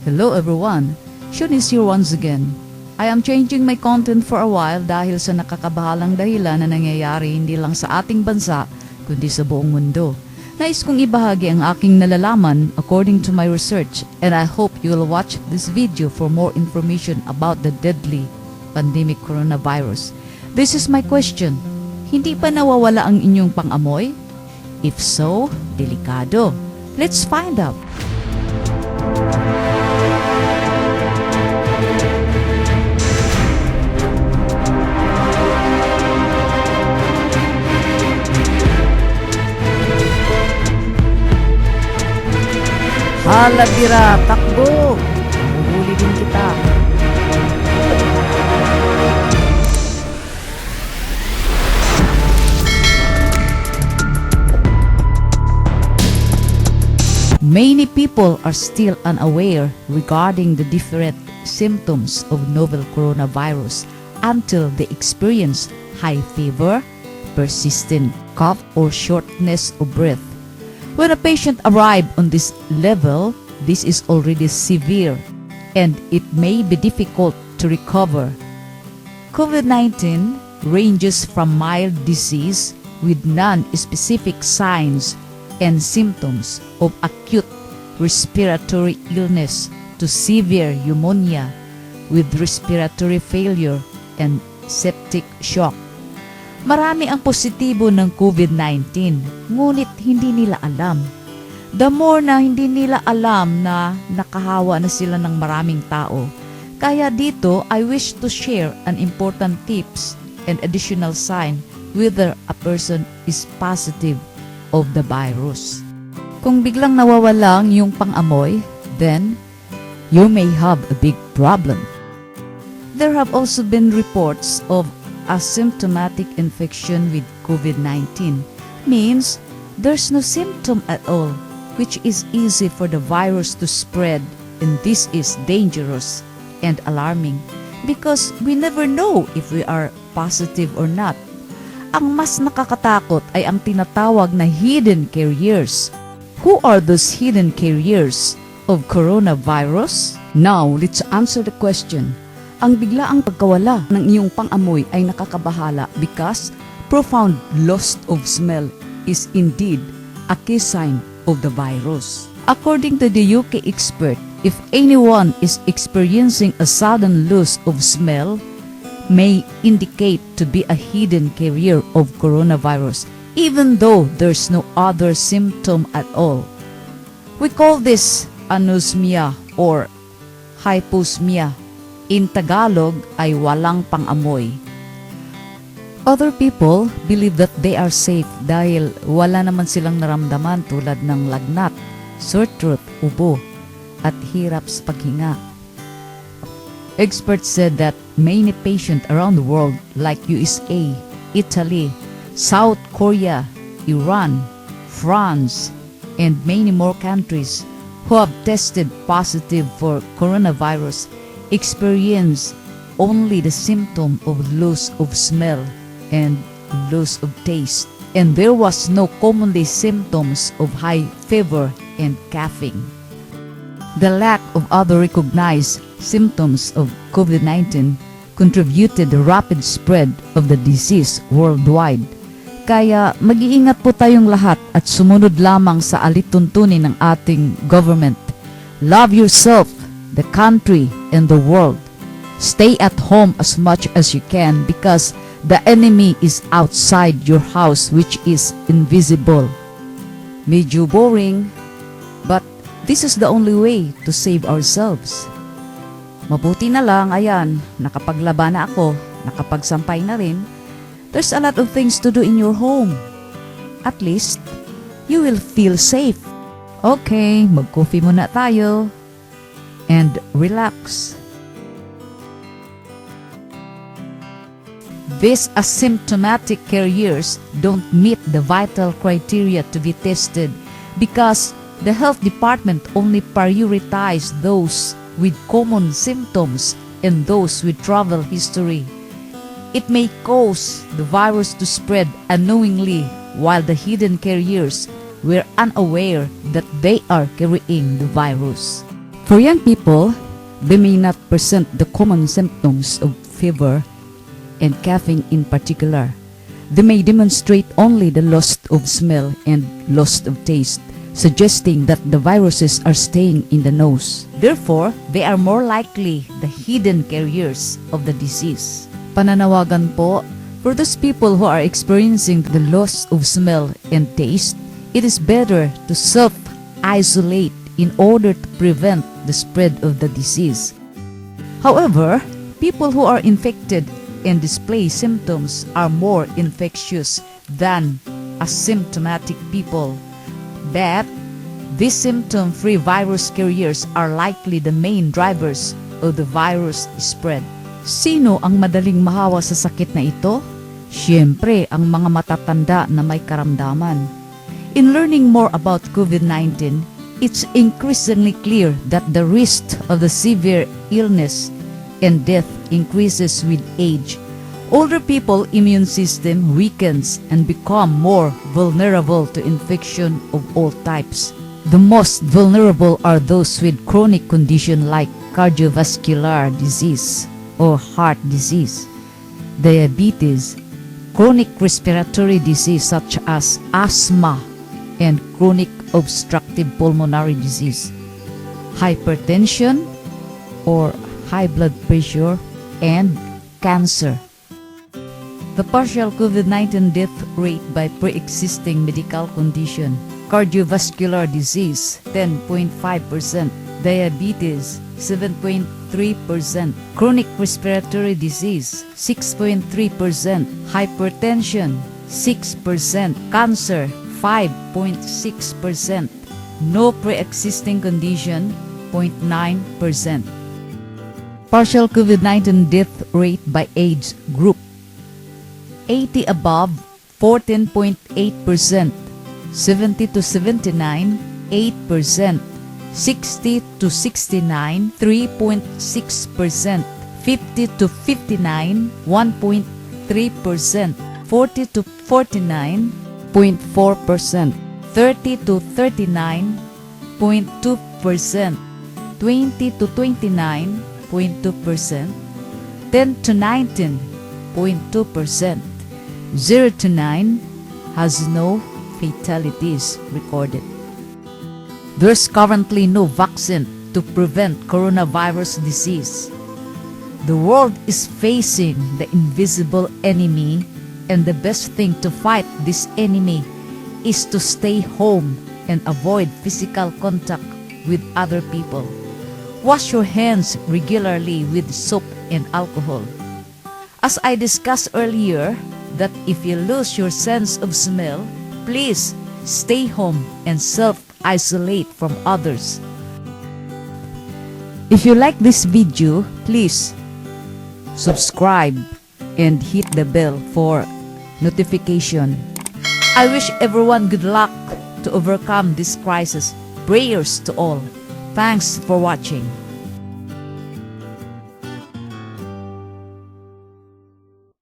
Hello everyone! Sean is here once again. I am changing my content for a while dahil sa nakakabahalang dahilan na nangyayari hindi lang sa ating bansa kundi sa buong mundo. Nais kong ibahagi ang aking nalalaman according to my research, and I hope you will watch this video for more information about the deadly pandemic coronavirus. This is my question. Hindi pa nawawala ang inyong pang-amoy? If so, delikado. Let's find out. Hala bira, takbo! Mahuhuli din kita. Many people are still unaware regarding the different symptoms of novel coronavirus until they experience high fever, persistent cough or shortness of breath. When a patient arrives on this level, this is already severe and it may be difficult to recover. COVID-19 ranges from mild disease with non-specific signs and symptoms of acute respiratory illness to severe pneumonia with respiratory failure and septic shock. Marami ang positibo ng COVID-19, ngunit hindi nila alam. The more na hindi nila alam na nakahawa na sila ng maraming tao. Kaya dito, I wish to share an important tips and additional sign whether a person is positive of the virus. Kung biglang nawawala ang iyong pang-amoy, then you may have a big problem. There have also been reports of asymptomatic infection with COVID-19, means there's no symptom at all, which is easy for the virus to spread, and this is dangerous and alarming because we never know if we are positive or not. Ang mas nakakatakot ay ang tinatawag na hidden carriers. Who are those hidden carriers of coronavirus? Now, let's answer the question. Ang biglaang pagkawala ng iyong pang-amoy ay nakakabahala because profound loss of smell is indeed a key sign of the virus. According to the UK expert, if anyone is experiencing a sudden loss of smell, may indicate to be a hidden carrier of coronavirus, even though there's no other symptom at all. We call this anosmia or hyposmia. In Tagalog ay walang pang-amoy. Other people believe that they are safe dahil wala naman silang naramdaman tulad ng lagnat, sore throat, ubo, at hirap sa paghinga. Experts said that many patients around the world like USA, Italy, South Korea, Iran, France, and many more countries who have tested positive for coronavirus experience only the symptom of loss of smell and loss of taste, and there was no commonly symptoms of high fever and coughing. The lack of other recognized symptoms of COVID-19 contributed the rapid spread of the disease worldwide. Kaya mag-iingat po tayong lahat at sumunod lamang sa alituntunin ng ating government. Love yourself, the country, and the world. Stay at home as much as you can because the enemy is outside your house, which is invisible. Medyo boring, but this is the only way to save ourselves. Mabuti na lang, ayan, nakapaglaba na ako, nakapagsampay na rin. There's a lot of things to do in your home. At least, you will feel safe. Okay, mag-coffee muna tayo. And relax. These asymptomatic carriers don't meet the vital criteria to be tested because the health department only prioritizes those with common symptoms and those with travel history. It may cause the virus to spread unknowingly while the hidden carriers were unaware that they are carrying the virus. For young people, they may not present the common symptoms of fever and coughing in particular. They may demonstrate only the loss of smell and loss of taste, suggesting that the viruses are staying in the nose. Therefore, they are more likely the hidden carriers of the disease. Pananawagan po, for those people who are experiencing the loss of smell and taste, it is better to self-isolate in order to prevent the spread of the disease. However, people who are infected and display symptoms are more infectious than asymptomatic people. That these symptom-free virus carriers are likely the main drivers of the virus spread. Sino ang madaling mahawa sa sakit na ito? Siyempre, ang mga matatanda na may karamdaman. In learning more about COVID-19, it's increasingly clear that the risk of the severe illness and death increases with age. Older people's immune system weakens and become more vulnerable to infection of all types. The most vulnerable are those with chronic condition like cardiovascular disease or heart disease, diabetes, chronic respiratory disease such as asthma, and chronic obstructive pulmonary disease, hypertension or high blood pressure, and cancer. The partial COVID-19 death rate by pre-existing medical condition: cardiovascular disease 10.5%, diabetes 7.3%, chronic respiratory disease 6.3%, hypertension 6%, cancer 5.6%, no pre-existing condition 0.9%. Partial COVID-19 death rate by age group: 80 above 14.8%, 70 to 79 8%, 60 to 69 3.6%, 50 to 59 1.3%, 40 to 49 0.4%, 30 to 39.2%, 20 to 29.2%, 10 to 19.2%. 0 to 9 has no fatalities recorded. There's currently no vaccine to prevent coronavirus disease. The world is facing the invisible enemy, and the best thing to fight this enemy is to stay home and avoid physical contact with other people. Wash your hands regularly with soap and alcohol. As I discussed earlier, that if you lose your sense of smell, please stay home and self-isolate from others. If you like this video, please subscribe and hit the bell for notification. I wish everyone good luck to overcome this crisis. Prayers to all. Thanks for watching.